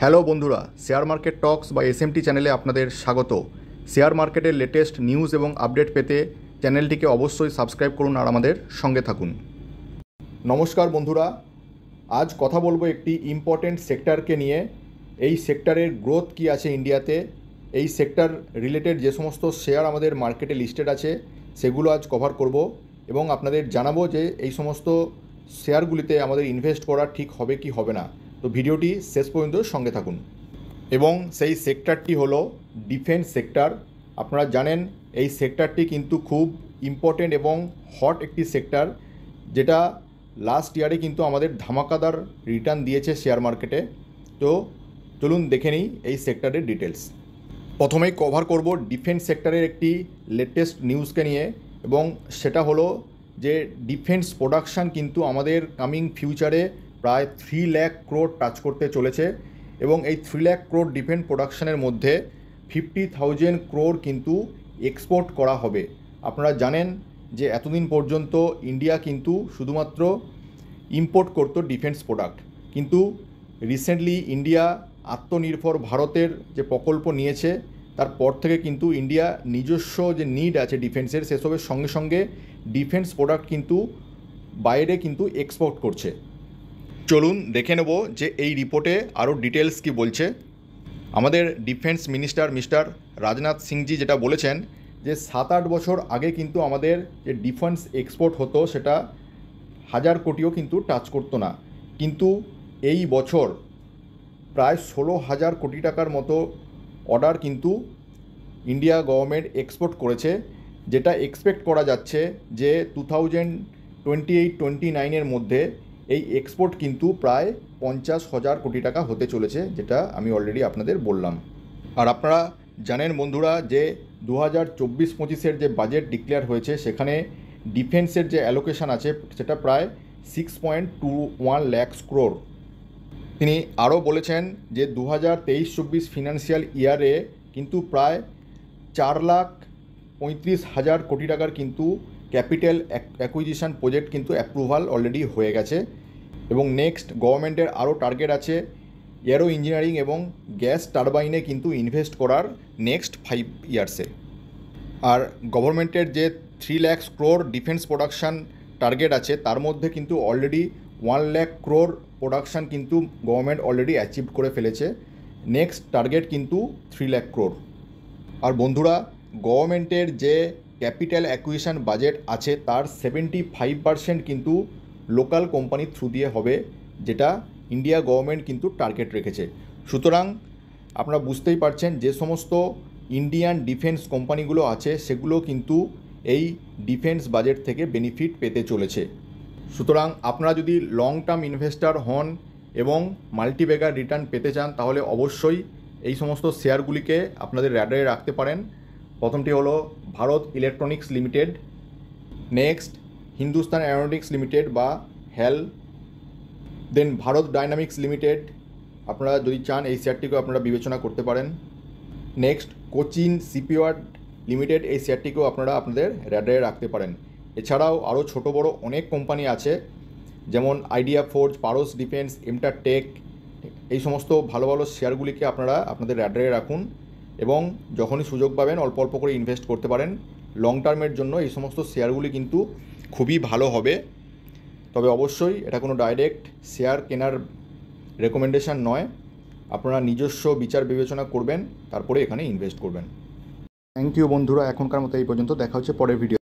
Hello বন্ধুরা, share market টক্স বা SMT চ্যানেলে আপনাদের স্বাগত। শেয়ার মার্কেটের লেটেস্ট নিউজ এবং আপডেট পেতে চ্যানেলটিকে অবশ্যই সাবস্ক্রাইব করুন আর আমাদের সঙ্গে থাকুন। নমস্কার বন্ধুরা, আজ কথা বলবো একটি ইম্পর্টেন্ট সেক্টরকে নিয়ে। এই সেক্টরের গ্রোথ কি আছে ইন্ডিয়াতে, এই সেক্টর রিলেটেড যে সমস্ত শেয়ার আমাদের মার্কেটে লিস্টেড আছে সেগুলো আজ কভার করব এবং আপনাদের জানাবো যে এই সমস্ত শেয়ারগুলিতে আমাদের ইনভেস্ট করা ঠিক হবে কি হবে না। তো ভিডিওটি শেষ পর্যন্ত সঙ্গে থাকুন। এবং সেই সেক্টরটি হলো ডিফেন্স সেক্টর। আপনারা জানেন এই সেক্টরটি কিন্তু খুব ইম্পর্টেন্ট এবং হট একটি সেক্টর, যেটা লাস্ট ইয়ারে কিন্তু আমাদের ধামাকাদার রিটার্ন দিয়েছে শেয়ার মার্কেটে। তো চলুন দেখে নিই এই সেক্টরের ডিটেলস। প্রথমেই কভার করব ডিফেন্স সেক্টরের একটি লেটেস্ট নিউজকে নিয়ে, এবং সেটা হলো যে ডিফেন্স প্রোডাকশান কিন্তু আমাদের কামিং ফিউচারে প্রায় 3 লাখ ক্রোড় টাচ করতে চলেছে। এবং এই 3 লাখ ক্রোড় ডিফেন্স প্রোডাকশানের মধ্যে 50,000 ক্রোড় কিন্তু এক্সপোর্ট করা হবে। আপনারা জানেন যে এতদিন পর্যন্ত ইন্ডিয়া কিন্তু শুধুমাত্র ইম্পোর্ট করতো ডিফেন্স প্রোডাক্ট, কিন্তু রিসেন্টলি ইন্ডিয়া আত্মনির্ভর ভারতের যে প্রকল্প নিয়েছে তারপর থেকে কিন্তু ইন্ডিয়া নিজস্ব যে নিড আছে ডিফেন্সের সেসবের সঙ্গে সঙ্গে ডিফেন্স প্রোডাক্ট কিন্তু বাইরে কিন্তু এক্সপোর্ট করছে। চলুন দেখে নেব যে এই রিপোর্টে আরও ডিটেলস কি বলছে। আমাদের ডিফেন্স মিনিস্টার মিস্টার রাজনাথ সিংজি যেটা বলেছেন যে 7-8 বছর আগে কিন্তু আমাদের যে ডিফেন্স এক্সপোর্ট হতো সেটা 1000 কোটিও কিন্তু টাচ করতো না, কিন্তু এই বছর প্রায় 16,000 কোটি টাকার মতো অর্ডার কিন্তু ইন্ডিয়া গভর্নমেন্ট এক্সপোর্ট করেছে, যেটা এক্সপেক্ট করা যাচ্ছে যে 2028-29-এর মধ্যে এই এক্সপোর্ট কিন্তু প্রায় 50,000 কোটি টাকা হতে চলেছে, যেটা আমি অলরেডি আপনাদের বললাম। আর আপনারা জানেন বন্ধুরা যে 2024-25-এর যে বাজেট ডিক্লেয়ার হয়েছে সেখানে ডিফেন্সের যে অ্যালোকেশন আছে সেটা প্রায় 6.21 লাখ ক্রোড়। তিনি আরও বলেছেন যে 2023-24 ফিনান্সিয়াল ইয়ারে কিন্তু প্রায় 4,35,000 কোটি টাকার কিন্তু ক্যাপিটাল অ্যাকুইজিশন প্রজেক্ট কিন্তু অ্যাপ্রুভাল অলরেডি হয়ে গেছে। এবং নেক্সট গভর্নমেন্টের আরও টার্গেট আছে এরো ইঞ্জিনিয়ারিং এবং গ্যাস টারবাইনে কিন্তু ইনভেস্ট করার নেক্সট 5 ইয়ার্সে। আর গভর্নমেন্টের যে 3 lakh crore defence production target আছে তার মধ্যে কিন্তু অলরেডি 1 লাখ ক্রোড় প্রোডাকশান কিন্তু গভর্নমেন্ট অলরেডি অ্যাচিভ করে ফেলেছে। নেক্সট টার্গেট কিন্তু 3 লাখ ক্রোড়। আর বন্ধুরা, গভর্নমেন্টের যে ক্যাপিটাল অ্যাকুইজিশন বাজেট আছে তার 75% কিন্তু লোকাল কোম্পানির থ্রু দিয়ে হবে, যেটা ইন্ডিয়া গভর্নমেন্ট কিন্তু টার্গেট রেখেছে। সুতরাং আপনারা বুঝতেই পারছেন যে সমস্ত ইন্ডিয়ান ডিফেন্স কোম্পানিগুলো আছে সেগুলো কিন্তু এই ডিফেন্স বাজেট থেকে বেনিফিট পেতে চলেছে। সুতরাং আপনারা যদি লং টার্ম ইনভেস্টর হন এবং মাল্টিব্যাগার রিটার্ন পেতে চান তাহলে অবশ্যই এই সমস্ত শেয়ারগুলিকে আপনাদের র্যাডারে রাখতে পারেন। প্রথমটি হলো Bharat electronics limited, next Hindustan Aeronautics limited বা হ্যাল, দেন ভারত ডাইনামিক্স লিমিটেড। আপনারা যদি চান এই শেয়ারটিকেও আপনারা বিবেচনা করতে পারেন। নেক্সট কোচিন শিপইয়ার্ড লিমিটেড, এই শেয়ারটিকেও আপনারা আপনাদের র্যাডারে রাখতে পারেন। এছাড়াও আরও ছোট বড় অনেক কোম্পানি আছে, যেমন আইডিয়া ফোর্জ, পারস ডিফেন্স, এমটারটেক। এই সমস্ত ভালো ভালো শেয়ারগুলিকে আপনারা আপনাদের র্যাডারে রাখুন এবং যখনই সুযোগ পাবেন অল্প অল্প করে ইনভেস্ট করতে পারেন। লং টার্মের জন্য এই সমস্ত শেয়ারগুলি কিন্তু খুবই ভালো হবে। তবে অবশ্যই এটা কোনো ডাইরেক্ট শেয়ার কেনার রেকমেন্ডেশন নয়, আপনারা নিজস্ব বিচার বিবেচনা করবেন তারপরে এখানে ইনভেস্ট করবেন। থ্যাংক ইউ বন্ধুরা, এখনকার মতো এই পর্যন্ত। দেখা হচ্ছে পরের ভিডিও।